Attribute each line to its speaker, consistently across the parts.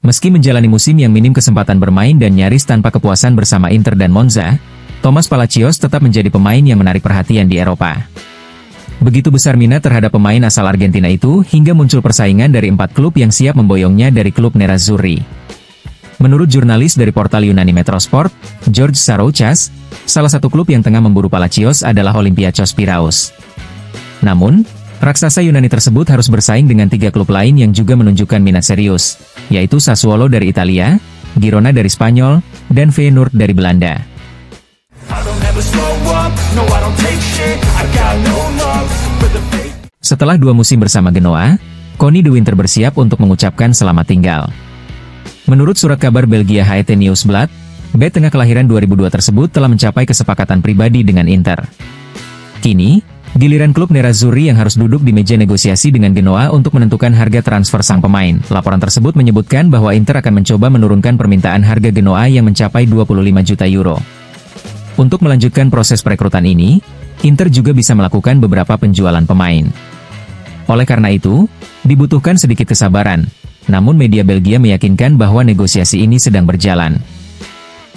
Speaker 1: Meski menjalani musim yang minim kesempatan bermain dan nyaris tanpa kepuasan bersama Inter dan Monza, Thomas Palacios tetap menjadi pemain yang menarik perhatian di Eropa. Begitu besar minat terhadap pemain asal Argentina itu hingga muncul persaingan dari 4 klub yang siap memboyongnya dari klub Nerazzurri. Menurut jurnalis dari portal Yunani Metrosport, George Sarouchas, salah satu klub yang tengah memburu Palacios adalah Olympiakos Piraeus. Namun, raksasa Yunani tersebut harus bersaing dengan 3 klub lain yang juga menunjukkan minat serius, yaitu Sassuolo dari Italia, Girona dari Spanyol, dan Feyenoord dari Belanda. Setelah 2 musim bersama Genoa, Connie de Winter bersiap untuk mengucapkan selamat tinggal. Menurut surat kabar Belgia Het Nieuwsblad, bek tengah kelahiran 2002 tersebut telah mencapai kesepakatan pribadi dengan Inter. Kini, giliran klub Nerazzurri yang harus duduk di meja negosiasi dengan Genoa untuk menentukan harga transfer sang pemain. Laporan tersebut menyebutkan bahwa Inter akan mencoba menurunkan permintaan harga Genoa yang mencapai 25 juta euro. Untuk melanjutkan proses perekrutan ini, Inter juga bisa melakukan beberapa penjualan pemain. Oleh karena itu, dibutuhkan sedikit kesabaran, namun media Belgia meyakinkan bahwa negosiasi ini sedang berjalan.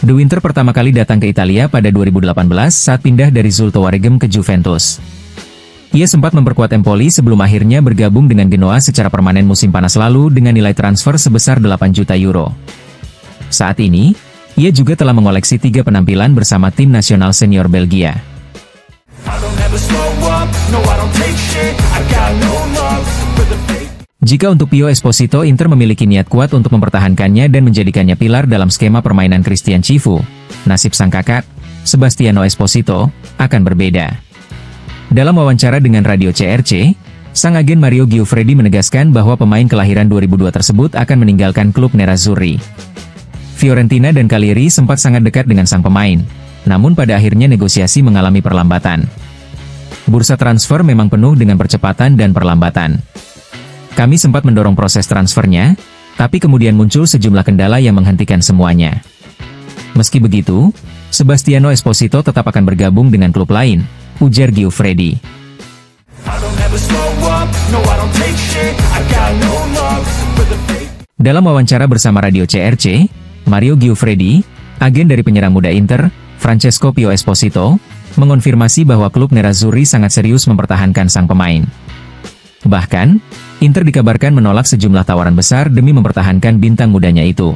Speaker 1: De Winter pertama kali datang ke Italia pada 2018 saat pindah dari Zulte Waregem ke Juventus. Ia sempat memperkuat Empoli sebelum akhirnya bergabung dengan Genoa secara permanen musim panas lalu dengan nilai transfer sebesar 8 juta euro. Saat ini, ia juga telah mengoleksi 3 penampilan bersama tim nasional senior Belgia. Jika untuk Pio Esposito, Inter memiliki niat kuat untuk mempertahankannya dan menjadikannya pilar dalam skema permainan Christian Cifu, nasib sang kakak, Sebastiano Esposito, akan berbeda. Dalam wawancara dengan Radio CRC, sang agen Mario Giuffredi menegaskan bahwa pemain kelahiran 2002 tersebut akan meninggalkan klub Nerazzurri. Fiorentina dan Cagliari sempat sangat dekat dengan sang pemain, namun pada akhirnya negosiasi mengalami perlambatan. Bursa transfer memang penuh dengan percepatan dan perlambatan. Kami sempat mendorong proses transfernya, tapi kemudian muncul sejumlah kendala yang menghentikan semuanya. Meski begitu, Sebastiano Esposito tetap akan bergabung dengan klub lain, ujar Giuffredi. Dalam wawancara bersama Radio CRC, Mario Giuffredi, agen dari penyerang muda Inter, Francesco Pio Esposito, mengonfirmasi bahwa klub Nerazzurri sangat serius mempertahankan sang pemain. Bahkan, Inter dikabarkan menolak sejumlah tawaran besar demi mempertahankan bintang mudanya itu.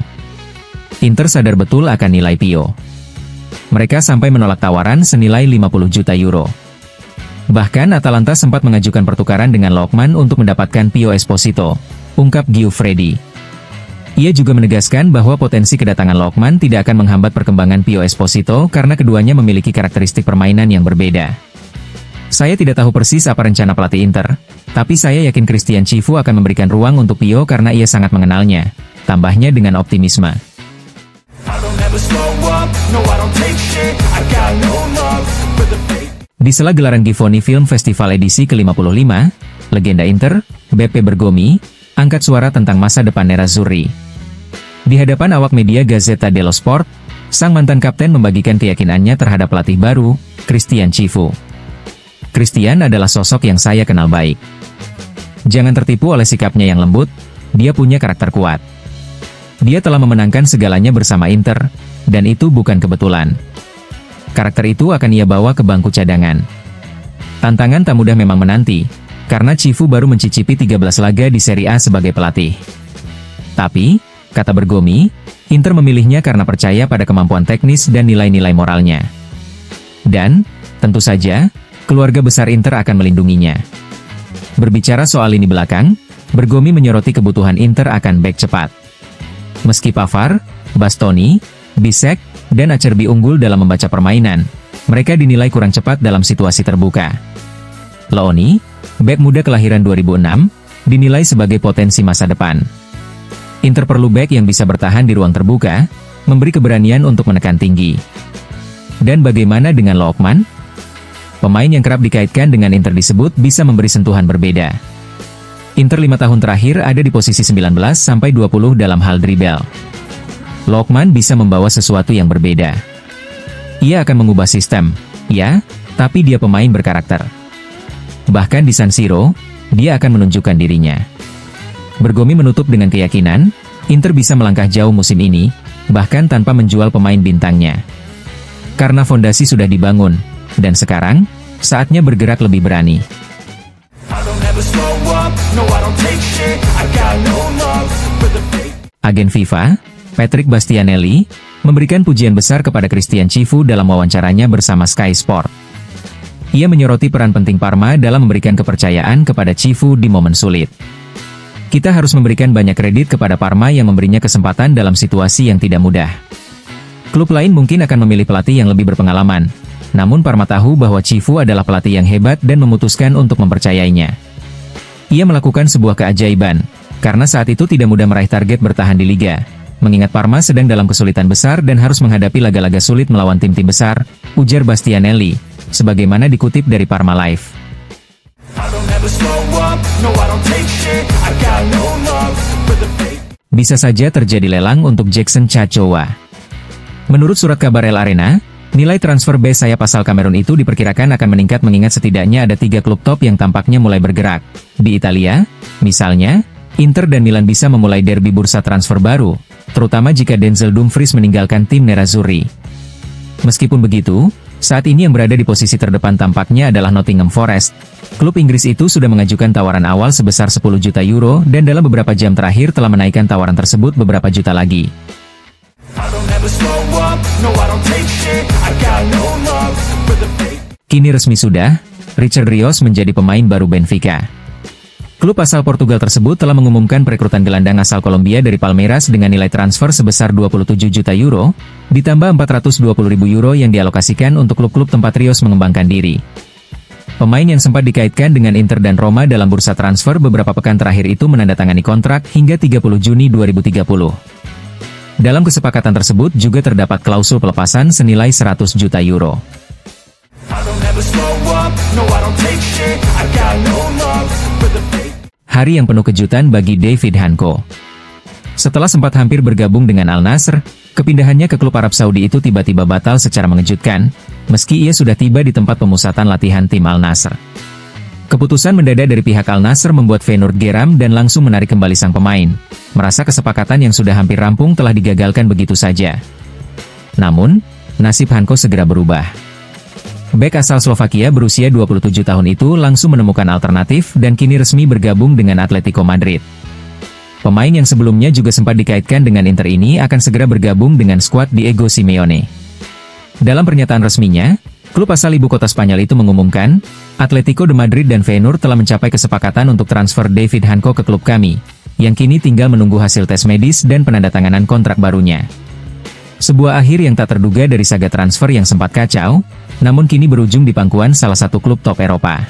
Speaker 1: Inter sadar betul akan nilai Pio. Mereka sampai menolak tawaran senilai 50 juta euro. Bahkan Atalanta sempat mengajukan pertukaran dengan Lokman untuk mendapatkan Pio Esposito, ungkap Giuffredi. Ia juga menegaskan bahwa potensi kedatangan Lokman tidak akan menghambat perkembangan Pio Esposito karena keduanya memiliki karakteristik permainan yang berbeda. Saya tidak tahu persis apa rencana pelatih Inter, tapi saya yakin Christian Cifu akan memberikan ruang untuk Pio karena ia sangat mengenalnya, tambahnya dengan optimisme. Di sela gelaran Gifoni Film Festival edisi ke-55, legenda Inter, Beppe Bergomi, angkat suara tentang masa depan Nerazzurri. Di hadapan awak media Gazzetta dello Sport, sang mantan kapten membagikan keyakinannya terhadap pelatih baru, Christian Cifu. Christian adalah sosok yang saya kenal baik. Jangan tertipu oleh sikapnya yang lembut, dia punya karakter kuat. Dia telah memenangkan segalanya bersama Inter, dan itu bukan kebetulan. Karakter itu akan ia bawa ke bangku cadangan. Tantangan tak mudah memang menanti, karena Cifu baru mencicipi 13 laga di Serie A sebagai pelatih. Tapi, kata Bergomi, Inter memilihnya karena percaya pada kemampuan teknis dan nilai-nilai moralnya. Dan, tentu saja, keluarga besar Inter akan melindunginya. Berbicara soal lini belakang, Bergomi menyoroti kebutuhan Inter akan bek cepat. Meski Pavard, Bastoni, Bisek, dan Acerbi unggul dalam membaca permainan, mereka dinilai kurang cepat dalam situasi terbuka. Looni, bek muda kelahiran 2006, dinilai sebagai potensi masa depan. Inter perlu bek yang bisa bertahan di ruang terbuka, memberi keberanian untuk menekan tinggi. Dan bagaimana dengan Lokman? Pemain yang kerap dikaitkan dengan Inter disebut bisa memberi sentuhan berbeda. Inter 5 tahun terakhir ada di posisi 19-20 dalam hal dribble. Lokman bisa membawa sesuatu yang berbeda. Ia akan mengubah sistem, ya, tapi dia pemain berkarakter. Bahkan di San Siro, dia akan menunjukkan dirinya. Bergomi menutup dengan keyakinan, Inter bisa melangkah jauh musim ini, bahkan tanpa menjual pemain bintangnya. Karena fondasi sudah dibangun, dan sekarang, saatnya bergerak lebih berani. Agen FIFA, Patrick Bastianelli, memberikan pujian besar kepada Christian Cifu dalam wawancaranya bersama Sky Sport. Ia menyoroti peran penting Parma dalam memberikan kepercayaan kepada Cifu di momen sulit. Kita harus memberikan banyak kredit kepada Parma yang memberinya kesempatan dalam situasi yang tidak mudah. Klub lain mungkin akan memilih pelatih yang lebih berpengalaman, namun Parma tahu bahwa Cifu adalah pelatih yang hebat dan memutuskan untuk mempercayainya. Ia melakukan sebuah keajaiban, karena saat itu tidak mudah meraih target bertahan di Liga, mengingat Parma sedang dalam kesulitan besar dan harus menghadapi laga-laga sulit melawan tim-tim besar, ujar Bastianelli, sebagaimana dikutip dari Parma Live. Bisa saja terjadi lelang untuk Jackson Chachowa. Menurut surat kabar El Arena, nilai transfer base sayap asal Kamerun itu diperkirakan akan meningkat mengingat setidaknya ada 3 klub top yang tampaknya mulai bergerak. Di Italia, misalnya, Inter dan Milan bisa memulai derby bursa transfer baru, terutama jika Denzel Dumfries meninggalkan tim Nerazzurri. Meskipun begitu, saat ini yang berada di posisi terdepan tampaknya adalah Nottingham Forest. Klub Inggris itu sudah mengajukan tawaran awal sebesar 10 juta euro dan dalam beberapa jam terakhir telah menaikkan tawaran tersebut beberapa juta lagi. Kini resmi sudah, Richard Rios menjadi pemain baru Benfica. Klub asal Portugal tersebut telah mengumumkan perekrutan gelandang asal Kolombia dari Palmeiras dengan nilai transfer sebesar 27 juta euro, ditambah 420.000 euro yang dialokasikan untuk klub-klub tempat Rios mengembangkan diri. Pemain yang sempat dikaitkan dengan Inter dan Roma dalam bursa transfer beberapa pekan terakhir itu menandatangani kontrak hingga 30 Juni 2030. Dalam kesepakatan tersebut juga terdapat klausul pelepasan senilai 100 juta euro. Hari yang penuh kejutan bagi David Hanko. Setelah sempat hampir bergabung dengan Al Nassr, kepindahannya ke klub Arab Saudi itu tiba-tiba batal secara mengejutkan, meski ia sudah tiba di tempat pemusatan latihan tim Al Nassr. Keputusan mendadak dari pihak Al Nassr membuat Feyenoord geram dan langsung menarik kembali sang pemain, merasa kesepakatan yang sudah hampir rampung telah digagalkan begitu saja. Namun, nasib Hanko segera berubah. Bek asal Slovakia berusia 27 tahun itu langsung menemukan alternatif dan kini resmi bergabung dengan Atletico Madrid. Pemain yang sebelumnya juga sempat dikaitkan dengan Inter ini akan segera bergabung dengan skuad Diego Simeone. Dalam pernyataan resminya, klub asal ibu kota Spanyol itu mengumumkan, Atletico de Madrid dan Feyenoord telah mencapai kesepakatan untuk transfer David Hanko ke klub kami, yang kini tinggal menunggu hasil tes medis dan penandatanganan kontrak barunya. Sebuah akhir yang tak terduga dari saga transfer yang sempat kacau, namun kini berujung di pangkuan salah satu klub top Eropa.